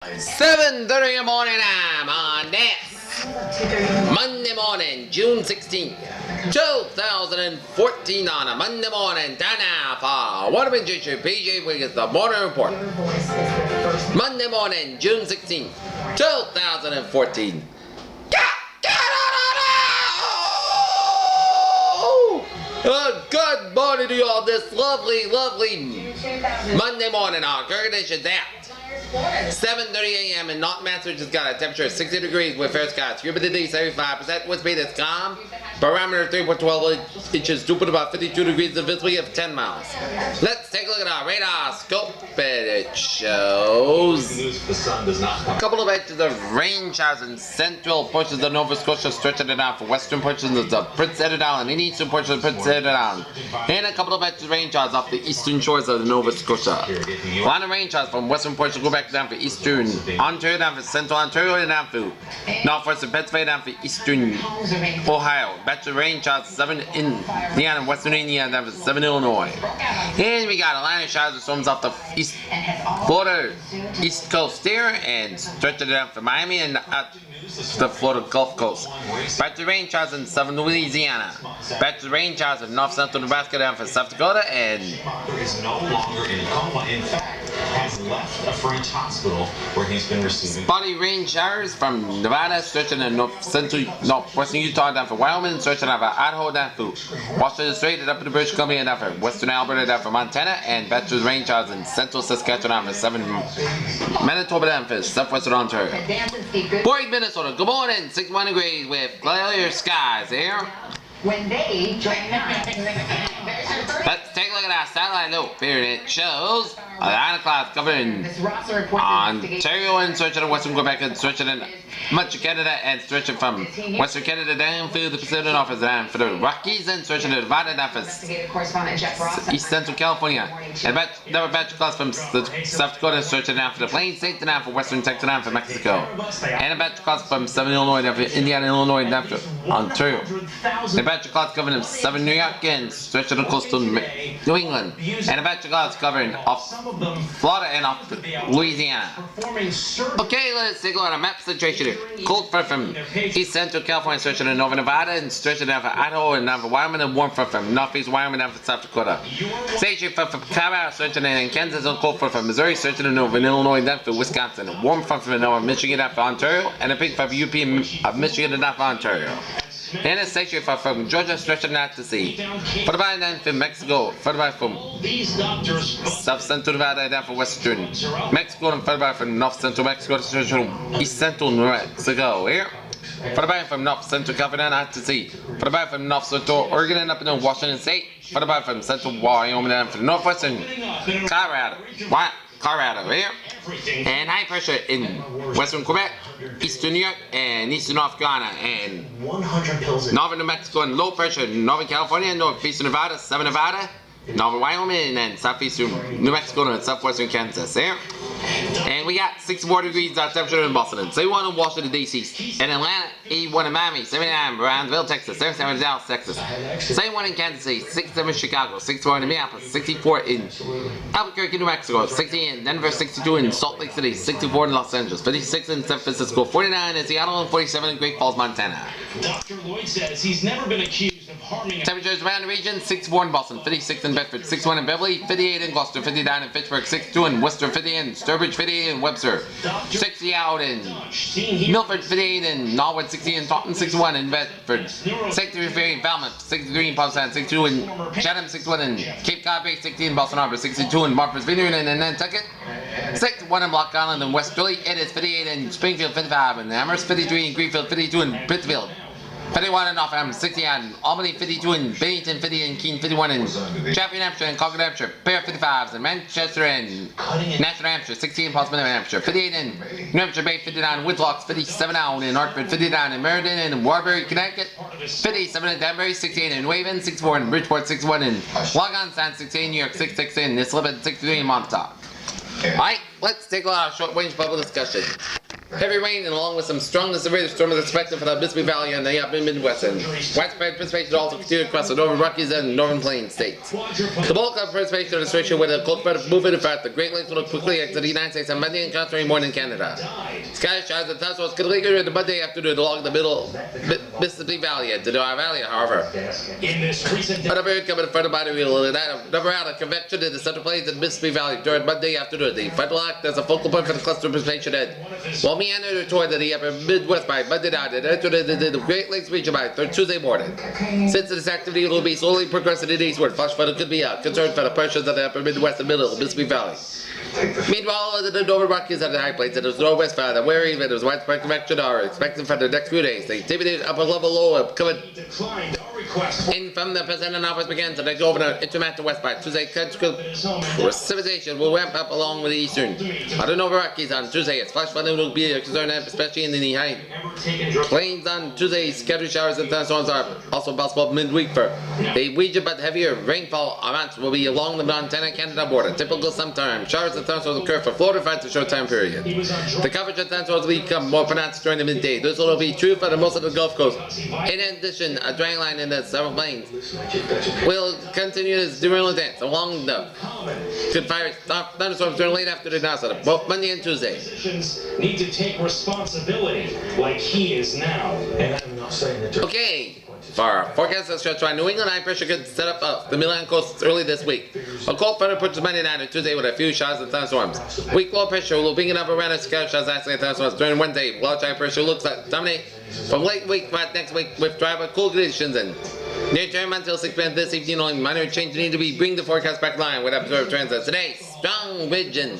7:30 in the morning, I'm on this Monday morning, June 16th, 2014 on a Monday morning, time now for Waterman Jr. PJ Wiggins, the Morning Report. Monday morning, June 16th, 2014. Good morning to you all this lovely Monday morning. Our current edition that 7:30 a.m. in North Massachusetts got a temperature of 60 degrees with fair skies. Humidity 75%. Wind speed is calm. Barometer 3.12 inches. Dew point about 52 degrees. The visibility of 10 miles. Let's take a look at our radar scope. It shows a couple of inches of rain showers in central portions of Nova Scotia, stretching it out for western portions of the Prince Edward Island and eastern portions of Prince Edward Island, and a couple of inches of rain showers off the eastern shores of Nova Scotia. A lot of rain showers from western portions go back down for eastern Ontario, down for central Ontario, and down for northwestern Pennsylvania, down for eastern Ohio. Batch of rain showers 7 in Indiana and western Indiana, down for 7 Illinois. And we got a line of showers and storms off the east Florida east coast there, and stretching it down for Miami and up the Florida Gulf Coast. Batch of rain showers in southern Louisiana. Batch of rain showers in north central Nebraska, down for South Dakota, and is no longer in coma. In fact, has left a French hospital where he's been receiving spotty rain showers from Nevada, stretching in northwestern Utah, down for Wyoming, stretching out for Idaho, down for Washington Strait, and up to British Columbia, down for western Alberta, down for Montana, and batch of rain showers in central Saskatchewan, down for 7 Manitoba, down for southwestern Ontario. Boyd, Minnesota. Good morning. 61 degrees with clear skies here. When they join Let's take a look at our satellite loop here. It shows a line of clouds covering Ontario and stretching to western Quebec and stretching in much of Canada and stretching from western Canada down through the Pacific Northwest down for the Rockies and stretching to Nevada down for east central California. And there were batch of clouds from South Dakota stretching down for the Plains State down for western Texas down for Mexico. And a batch of clouds from southern Illinois down for Indiana, Illinois down for Ontario. And a batch of clouds covering southern New York and stretching to coastal New England. And a batch of clouds covering off Florida and off Louisiana. Okay, let's take a look at our map situation here. Cold front from east central California stretching to Northern Nevada and stretching down for Idaho and down for Wyoming, and warm front from northeast Wyoming down for South Dakota. Station front from Colorado stretching in Kansas, and cold front from Missouri stretching to Northern Illinois down for Wisconsin. A warm front from Northern Michigan down for Ontario, and a pink front from UP of Michigan down for Ontario. And a section from Georgia stretching out to sea. For the bottom down from Mexico, further from south central Nevada down for western Mexico, and further from north central Mexico to east central New Mexico. Here. For the bottom from north central California out to sea. For the bottom from north central Oregon and up in Washington State. For the bottom from central Wyoming down for the northwestern Colorado here. And high pressure in western Quebec, eastern New York, and eastern North Carolina, and northern New Mexico, and low pressure in northern California, northeastern Nevada, southern Nevada, northern Wyoming, and southeastern New Mexico, and southwestern Kansas here. And we got 64 degrees temperature in Boston, 71 in Washington, D.C., and Atlanta, 81 in Miami, 79 in Brownsville, Texas, 77 in Dallas, Texas, 71 in Kansas City, 67 in Chicago, 64 in Minneapolis, 64 in Albuquerque, New Mexico, 60 in Denver, 62 in Salt Lake City, 64 in Los Angeles, 56 in San Francisco, 49 in Seattle, and 47 in Great Falls, Montana. Dr. Lloyd says he's never been accused of harming. Temperatures around the region: 64 in Boston, 56 in Bedford, 61 in Beverly, 58 in Gloucester, 59 in Pittsburgh, 62 in Worcester, 50 in Sturbridge, 58 in Webster, 60 out in Milford, 58 in Norwood, 60 in Taunton, 61 in Bedford, 63 in Falmouth, 63 in Pottstown, 62 in Chatham, 61 in Cape Cod Bay, 60 in Boston Harbor, 62 in Martha's Vineyard and in Nantucket, 61 in Block Island and West Philly. It is 58 in Springfield, 55 in Amherst, 53 in Greenfield, 52 in Pittsfield, 51 in Northam, 60 in Albany, 52 in Bennington, 50 in Keene, 51 in Chaffey, New Hampshire, and Concord, New Hampshire, Pair 55s in Manchester and Nashville, New Hampshire, 60 in Portsmouth, New Hampshire, 58 in New Hampshire Bay, 59 in Whitlocks, 57 out in Hartford, 59 in Meriden and Warbury, Connecticut, 57 in Danbury, 68 in Waven, 64 in Bridgeport, 61 in Long Island, 68 in New York, 66 in Islip, 63 in Montauk. Alright, let's take a short range bubble discussion. Heavy rain and along with some strong to severe storm is expected for the Mississippi Valley and the upper Midwest. And widespread precipitation also continued across the northern Rockies and northern Plains states. The bulk of precipitation is associated with a cold front moving effect. The Great Lakes will quickly exit the United States on Monday and concentrate more in Canada. Sky showers and thunderstorms could linger the Monday afternoon along the middle Mississippi Valley and the Ohio Valley, however. Another area coming in front of body wheel and another round of convection in the Central Plains and Mississippi Valley during Monday afternoon. The frontal act as a focal point for the cluster of precipitation end. While meander toward the upper Midwest by Monday night and enter the Great Lakes region by Tuesday morning. Since this activity will be slowly progressing eastward, flash flooding could be a concern for the pressures of the upper Midwest and middle Mississippi Valley. Meanwhile, the Northern Rockies and the high plains and the northwest valley, the wary that there's widespread convection are expected for the next few days. The activity upper level low coming in from the Pacific Northwest begins and they go over the intermountain west by Tuesday. Precipitation will ramp up along with the eastern. On the Northern Rockies on Tuesday, it's flash flooding will be a concern, especially in the high plains on Tuesday. Scattered showers and thunderstorms are also possible midweek for the region, but heavier rainfall amounts will be along the Montana-Canada border. Typical sometimes showers and thunderstorms occur for Florida for a short time period. The coverage of thunderstorms will become more pronounced during the midday. This will be true for the most of the Gulf Coast. In addition, a dry line in the Central Plains will continue its diurnal dance along the could fire thunderstorms during late afternoon also, both Monday and Tuesday. Need to take responsibility like he is now. And I'm not saying that. Okay. For our forecast that stretch by New England, high pressure could set up the Midland coast early this week. A cold front approaches Monday night and Tuesday with a few showers and thunderstorms. Weak low pressure will bring it up around a scattered showers and thunderstorms during Wednesday. Large high pressure looks like dominate from late week but next week with dry but cool conditions and near term until 6 p.m. this evening. Only minor changes need to be bring the forecast back in line with observed trends. Today, strong ridge and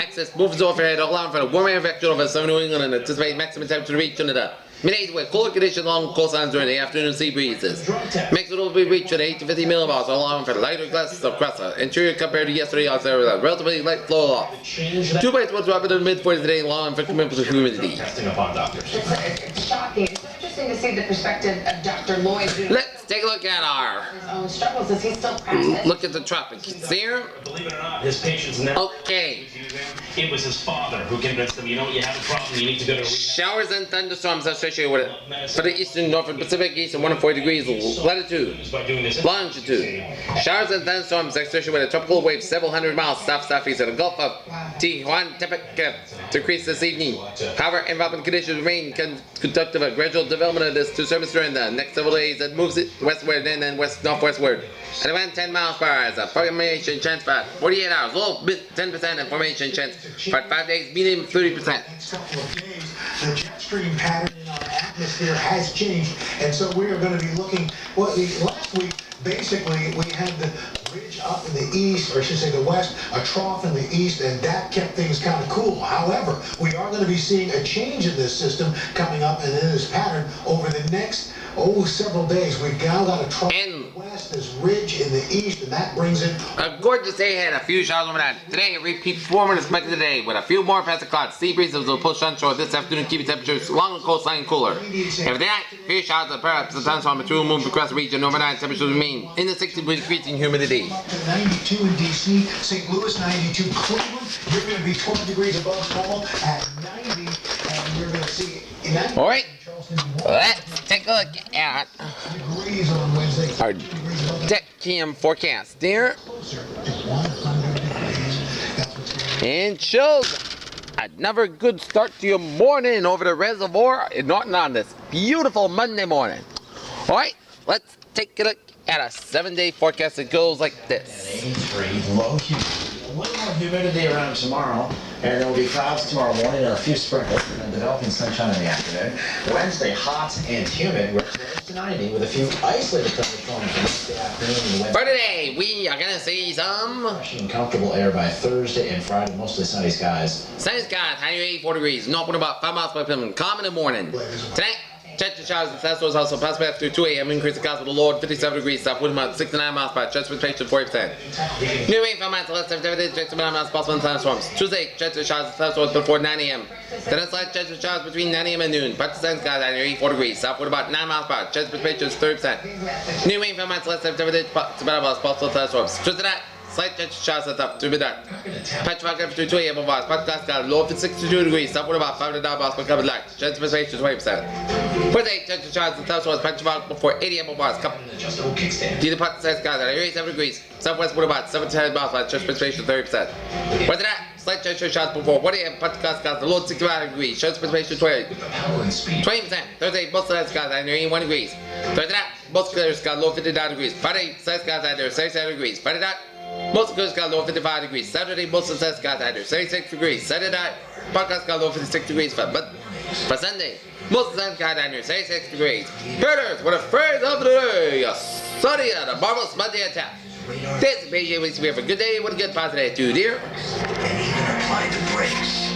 excess moves overhead, allowing for a warmer convection over southern New England and anticipate maximum temperature to reach into the mid-80s with cooler conditions along coastlines during the afternoon sea breezes. Maximum will be reached at 8 to 50 millibars, allowing for lighter glasses across the interior compared to yesterday. Also, there was a relatively light flow off. 2 bites will drop into the mid-40s today, allowing for commitment to humidity. It's shocking. It's interesting to see the perspective of Dr. Lloyd. Let's take a look at our His own struggles. Is he still practicing? look at the tropics here. Believe it or not, his patients never. Okay. It was his father who convinced him, you know what, you have a problem, you need to go to Showers and thunderstorms associated with it. For the eastern, northern Pacific, east and 140 degrees latitude, longitude. Showers and thunderstorms associated with a tropical wave several hundred miles south-southeast of the Gulf of Tijuana temperature decrease this evening. However, environmental conditions remain conducive of a gradual development of this to surface during the next several days that moves it westward and then west-northwestward. At around 10 miles per hour as a formation chance for 48 hours, low 10% and formation chance for 5 days, medium 30%. Next couple of days, the jet stream pattern in our atmosphere has changed, and so we are going to be looking. Well, last week, basically, we had the ridge up in the east, or I should say the west, a trough in the east, and that kept things kind of cool. However, we are going to be seeing a change in this system coming up and in this pattern over the next several days. We've now got a trough in the west, this ridge in the east, and that brings in a gorgeous day ahead, a few showers overnight. Today, a repeat performance expected today with a few more passing clouds. Sea breezes will push onshore this afternoon, keeping temperatures along the coastline cooler. If they act, few showers and perhaps the thunderstorm will move across the region. Overnight, temperatures remain in the 60s with increasing humidity. up to 92 in D.C., St. Louis 92, Cleveland, you're going to be 12 degrees above normal at 90, and you're going to see in that. All right, let's take a look at Degrees on Wednesday. our deck cam forecast there. And shows another good start to your morning over the reservoir in Norton on this beautiful Monday morning. All right, let's take a look at a 7-day forecast that goes like this. 83, low humidity. A little more humidity around tomorrow, and there will be clouds tomorrow morning and a few sprinkles, and then developing sunshine in the afternoon. Wednesday, hot and humid, we're close to 90 with a few isolated thunderstorms Wednesday afternoon and Wednesday. For today, we are gonna see some Fresh and comfortable air by Thursday and Friday, mostly sunny skies. sunny skies, high near 84 degrees, north wind about 5 miles per hour, calm in the morning. Tonight, chance of showers and thunderstorms also possible after 2 a.m. Increase the cost of the Lord 57 degrees, south wind about 69 miles per hour, chance of precipitation 40%. New rain from to less than 70 days, chance of 9 miles possible in thunderstorms. Tuesday, chance of showers and thunderstorms before 9 a.m. Then a slight chance of showers between 9 a.m. and noon. Part of the sunny skies, high near 84 degrees, south wind about 9 miles per hour, chance of precipitation 30%. New rain from to less than 70 days, chance of 9 miles possible in thunderstorms. Tuesday night, Slight change of showers at the top, 2 midnight. Patch mark temperature 28 above bars. Podcast got low for 62 degrees. Some with about 5 down bars, but coming light. Chance of precipitation 20%. Wednesday, change of showers at the top shores. Patch mark before 80 above bars. Adjustable kickstand. Do the pot size skies at 87 degrees. Southwest with about 7 to 10 miles by chance of precipitation 30%. Wednesday night, slight change of showers before 1 a.m. Podcast got the low 65 degrees. Chance of precipitation 20%. Thursday, most of the skies at 81 degrees. Thursday night, most clear skies low 59 degrees. Friday, sunny skies at 67 degrees. Friday night, most clear skies low 55 degrees. Saturday, most of the sunny skies at 76 degrees. Saturday night, podcast got low 56 degrees. For Sunday, most of the sunny skies at 66 degrees. Herders, what a phrase of the day! A sunny and a marvelous Monday at town. This is BJ Weeks. We have a good day. What a good positive day, dear. And even apply the brakes.